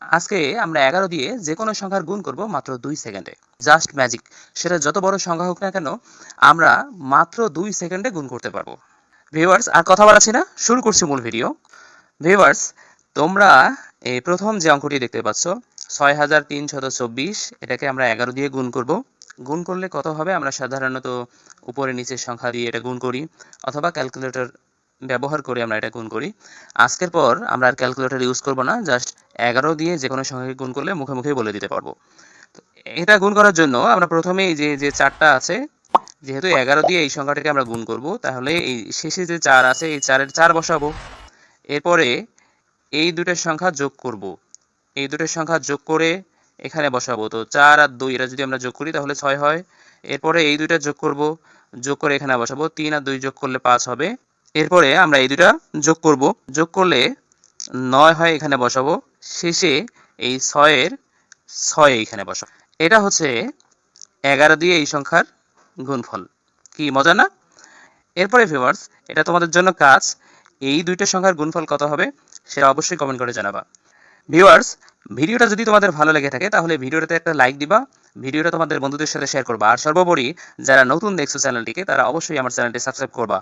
আজকে আমরা 11 দিয়ে যে কোনো সংখ্যার গুণ করব মাত্র 2 সেকেন্ডে। Just magic. সেটা যত বড় সংখ্যা হোক না কেন, আমরা মাত্র 2 সেকেন্ডে গুণ করতে পারবো। ভিউয়ার্স, আর কথা বাড়াচ্ছি না, শুরু করছি মূল ভিডিও। ভিউয়ার্স, তোমরা এই প্রথম যে অঙ্কটি দেখতে পাচ্ছ 6324, এটাকে আমরা 11 দিয়ে গুণ করব। গুণ করলে কত হবে? আমরা সাধারণত উপরে নিচের সংখ্যা দিয়ে এটা গুণ করি, অথবা ক্যালকুলেটর ব্যবহার করে আমরা এটা গুণ করি। আজকের পর আমরা আর ক্যালকুলেটর ইউজ করব না, জাস্ট 11 দিয়ে যে কোনো সংখ্যাকে গুণ করলে মুখে মুখে বলে দিতে পারবো। তো এটা গুণ করার জন্য আমরা প্রথমে এই যে 4টা আছে, যেহেতু 11 দিয়ে এই সংখ্যাটাকে আমরা গুণ করব, তাহলে এই শেষে যে 4 আছে এই 4-এর 4 বসাবো। এরপরে এই দুটোর সংখ্যা যোগ করব, এই দুটোর সংখ্যা যোগ করে এখানে বসাবো। তো 4 আর 2 এটা যদি আমরা যোগ করি তাহলে 6 হয়। এরপরে এই দুইটা যোগ করব, যোগ করে এখানে বসাবো। 3 আর 2 যোগ করলে 5 হবে। এরপরে আমরা এই দুইটা যোগ করব, যোগ করলে 9 হয়, এখানে বসাবো। শেষে এই 6-এর 6 এইখানে বসাবো। এটা হচ্ছে 11 দিয়ে এই সংখ্যার গুণফল। কি মজা না? এরপরে ভিউয়ার্স, এটা তোমাদের জন্য কাজ, এই দুইটা সংখ্যার গুণফল কত হবে সেটা অবশ্যই কমেন্ট করে জানাবা। ভিউয়ার্স, ভিডিওটা যদি তোমাদের ভালো লেগে থাকে তাহলে ভিডিওটাতে একটা লাইক দিবা, ভিডিওটা তোমাদের বন্ধুদের সাথে শেয়ার করবা, আর সর্বোপরি যারা নতুন দেখছো চ্যানেলটিকে তারা অবশ্যই আমার চ্যানেলটি সাবস্ক্রাইব করবা।